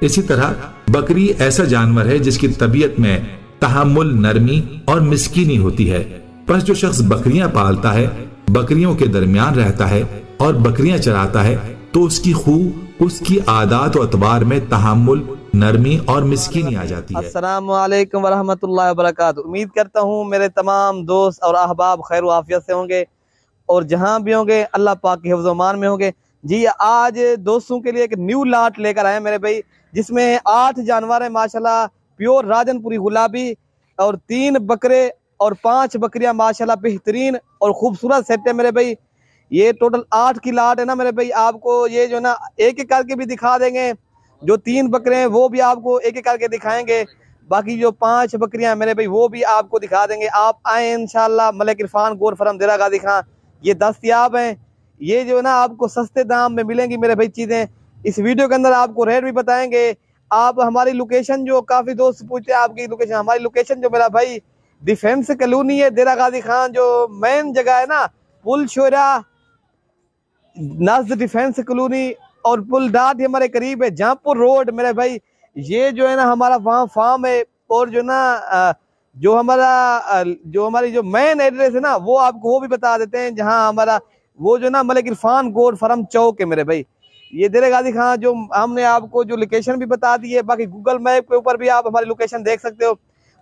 इसी तरह बकरी ऐसा जानवर है जिसकी तबीयत में तहम्मुल, नरमी और मिस्कीनी होती है। बस जो शख्स बकरियां पालता है, बकरियों के दरमियान रहता है और बकरियां चराता है, तो उसकी खूब उसकी आदात और अतबार में तहम्मुल, नरमी और मिस्कीनी आ जाती है। अस्सलामु अलैकुम वरहमतुल्लाहि वबरकातुहू। उम्मीद करता हूँ मेरे तमाम दोस्त और अहबाब खैर आफियत से होंगे और जहाँ भी होंगे अल्लाह पाक के हिफ्ज़ मान में होंगे। जी आज दोस्तों के लिए एक न्यू लाट लेकर आए मेरे भाई, जिसमें 8 जानवर हैं माशाल्लाह, प्योर राजनपुरी गुलाबी, और 3 बकरे और 5 बकरियां माशाल्लाह बेहतरीन और खूबसूरत सेट है मेरे भाई। ये टोटल 8 की लाट है ना मेरे भाई। आपको ये जो ना एक एक करके भी दिखा देंगे, जो 3 बकरे हैं वो भी आपको एक एक करके दिखाएंगे, बाकी जो 5 बकरियां मेरे भाई वो भी आपको दिखा देंगे। आप आए इंशाल्लाह मलिक इरफान गोर फरम देरा गाजी खां, ये दस्तयाब हैं। ये जो ना आपको सस्ते दाम में मिलेंगी मेरे भाई चीज़ें। इस वीडियो के अंदर आपको रेट भी बताएंगे। आप हमारी लोकेशन, जो काफ़ी दोस्त पूछते हैं आपकी लोकेशन, हमारी लोकेशन जो मेरा भाई डिफेंस कॉलोनी है, देरा गाजी खान जो मेन जगह है ना, पुल शोरा नज़द डिफेंस कॉलोनी और पुल डाट ये हमारे करीब है, जहाँपुर रोड मेरे भाई। ये जो है ना हमारा वहाँ फार्म है, और जो ना जो हमारी जो मेन एड्रेस है ना वो आपको वो भी बता देते हैं, जहाँ हमारा वो जो ना मलिक इरफान गोर फरम चौक है मेरे भाई। ये देरे गाजी खां जो हमने आपको जो लोकेशन भी बता दी है, बाकी गूगल मैप के ऊपर भी आप हमारी लोकेशन देख सकते हो।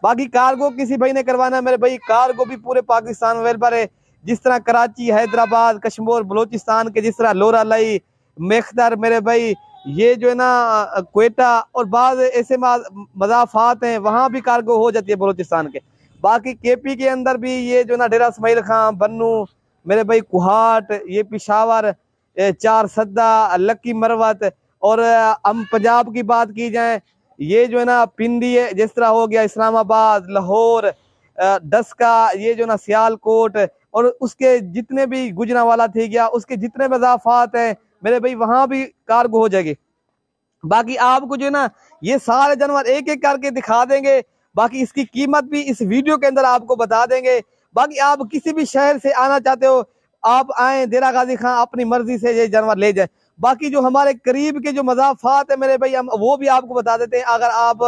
बाकी कार्गो किसी भाई ने करवाना है मेरे भाई, कार्गो भी पूरे पाकिस्तान अवेलेबल है, जिस तरह कराची, हैदराबाद, कश्मीर, बलोचिस्तान के, जिस तरह लोरा लाई, मेखदर मेरे भाई, ये जो है ना क्वेटा और बाद ऐसे मजाफात हैं, वहाँ भी कार्गो हो जाती है बलोचिस्तान के। बाकी केपी के अंदर भी ये जो ना डेरा इस्माइल खां, बन्नू मेरे भाई, कुहाट, ये पिशावर, 4 सद्दा, लक्की मरवत, और हम पंजाब की बात की जाए, ये जो है ना पिंडी है, जिस तरह हो गया इस्लामाबाद, लाहौर, डस्का, ये जो ना सियालकोट, और उसके जितने भी गुजरांवाला थी गया, उसके जितने मजाफात हैं मेरे भाई वहां भी कार्गो हो जाएगी। बाकी आपको जो है ना ये सारे जानवर एक एक करके दिखा देंगे, बाकी इसकी कीमत भी इस वीडियो के अंदर आपको बता देंगे। बाकी आप किसी भी शहर से आना चाहते हो, आप आए देरा गाजी खां, अपनी मर्जी से ये जानवर ले जाए। बाकी जो हमारे करीब के जो मजाफात है मेरे भाई, हम वो भी आपको बता देते हैं। अगर आप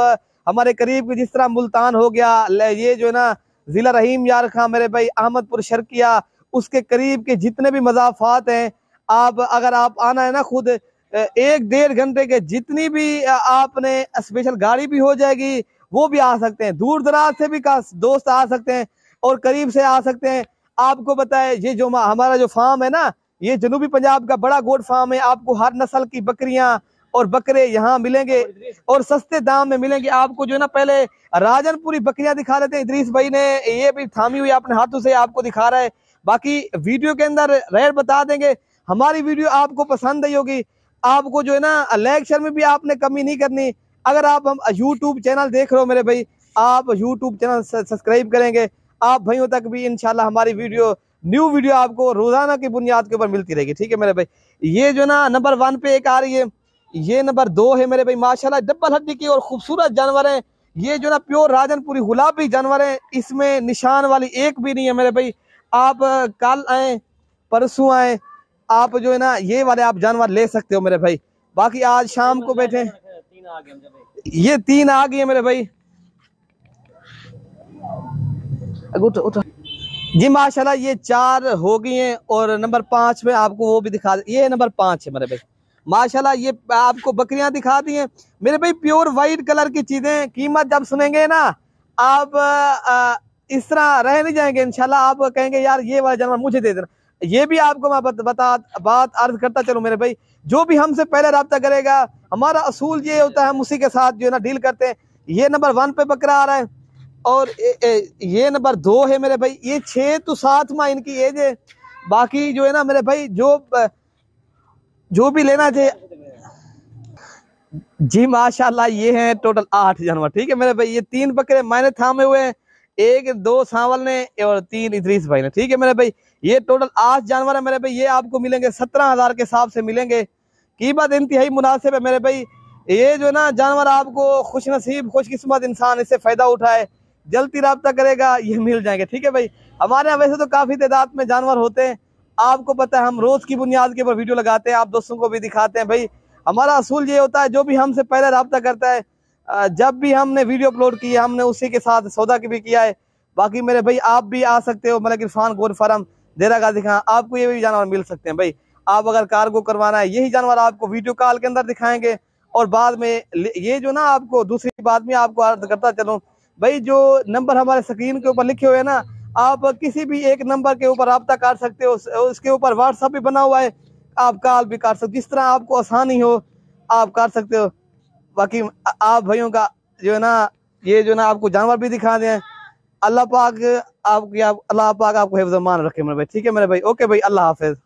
हमारे करीब के, जिस तरह मुल्तान हो गया, ये जो है ना जिला रहीम यार खां मेरे भाई, अहमदपुर शर्किया, उसके करीब के जितने भी मजाफात हैं, आप अगर आप आना है ना खुद, 1-1.5 घंटे के जितनी भी आपने स्पेशल गाड़ी भी हो जाएगी, वो भी आ सकते हैं। दूर दराज से भी दोस्त आ सकते हैं और करीब से आ सकते हैं। आपको बताए ये जो हमारा जो फार्म है ना, ये जनूबी पंजाब का बड़ा गोट फार्म है। आपको हर नस्ल की बकरियां और बकरे यहाँ मिलेंगे और सस्ते दाम में मिलेंगे। आपको जो है ना पहले राजनपुरी बकरियां दिखा देते हैं, इदरीस भाई ने ये भी थामी हुई अपने हाथों से आपको दिखा रहा है। बाकी वीडियो के अंदर रेट बता देंगे। हमारी वीडियो आपको पसंद आई होगी, आपको जो है ना लाइक शेयर में भी आपने कमी नहीं करनी। अगर आप हम यूट्यूब चैनल देख रहे हो मेरे भाई, आप यूट्यूब चैनल सब्सक्राइब करेंगे, आप भाइयों तक भी इंशाल्लाह हमारी न्यू वीडियो आपको रोजाना की बुनियाद के ऊपर मिलती रहेगी। ठीक है मेरे भाई। ये जो ना नंबर 1 पे एक आ रही है, ये नंबर 2 है मेरे भाई, माशाल्लाह डबल हड्डी की और खूबसूरत जानवर है। ये जो ना प्योर राजनपुरी गुलाबी जानवर है, इसमें निशान वाली एक भी नहीं है मेरे भाई। आप कल आए, परसों आए, आप जो है ना ये वाले आप जानवर ले सकते हो मेरे भाई। बाकी आज शाम को बैठे, ये 3 आ गए मेरे भाई। उठो जी, माशाल्लाह ये 4 हो गई हैं, और नंबर 5 में आपको वो भी दिखा, ये नंबर 5 है मेरे भाई। माशाल्लाह ये आपको बकरियां दिखा दी हैं मेरे भाई, प्योर वाइट कलर की चीजें। कीमत जब सुनेंगे ना आप इस तरह रह नहीं जाएंगे इंशाल्लाह। आप कहेंगे यार ये वाला जानवर मुझे दे देना। ये भी आपको मैं बात अर्ज करता चलूं मेरे भाई, जो भी हमसे पहले रब्ता करेगा, हमारा असूल ये होता है, हम उसी के साथ जो है ना डील करते हैं। ये नंबर 1 पे बकरा आ रहा है, और ये नंबर 2 है मेरे भाई। ये 6 to 7 माह इनकी एज है। बाकी जो है ना मेरे भाई जो भी लेना चाहिए जी, माशाल्लाह ये हैं टोटल 8 जानवर। ठीक है मेरे भाई। ये 3 बकरे मैंने थामे हुए हैं, 1-2 सावल ने और 3 इदरीस भाई ने। ठीक है मेरे भाई। ये टोटल 8 जानवर है मेरे भाई। ये आपको मिलेंगे 17,000 के हिसाब से मिलेंगे। कीमत इंतहाई मुनासिब है मेरे भाई। ये जो ना जानवर आपको खुश नसीब खुशकिस्मत इंसान इससे फायदा उठाए, जल्दी रब्ता करेगा, ये मिल जाएंगे। ठीक है भाई। हमारे यहाँ वैसे तो काफी तादाद में जानवर होते हैं, आपको पता है हम रोज की बुनियाद के ऊपर वीडियो लगाते हैं, आप दोस्तों को भी दिखाते हैं भाई। हमारा असूल ये होता है, जो भी हमसे पहले रब्ता करता है, जब भी हमने वीडियो अपलोड की है हमने उसी के साथ सौदा की भी किया है। बाकी मेरे भाई आप भी आ सकते हो, मलिक इरफान गोट फार्म देरा गाजी खां, आपको ये भी जानवर मिल सकते हैं भाई। आप अगर कार्गो करवाना है, यही जानवर आपको वीडियो कॉल के अंदर दिखाएंगे। और बाद में ये जो ना, आपको दूसरी बात में आपको अर्ज करता चलूं भाई, जो नंबर हमारे स्क्रीन के ऊपर लिखे हुए हैं ना, आप किसी भी एक नंबर के ऊपर रब्ता कर सकते हो। उसके ऊपर व्हाट्सएप भी बना हुआ है, आप कॉल भी कर सकते हो, जिस तरह आपको आसानी हो आप कर सकते हो। बाकी आप भाइयों का जो है ना, ये जो ना आपको जानवर भी दिखा दें। अल्लाह पाक आपको हिफ्ज़-ओ-मान रखे मेरे भाई। ठीक है मेरे भाई, ओके भाई, अल्लाह हाफिज।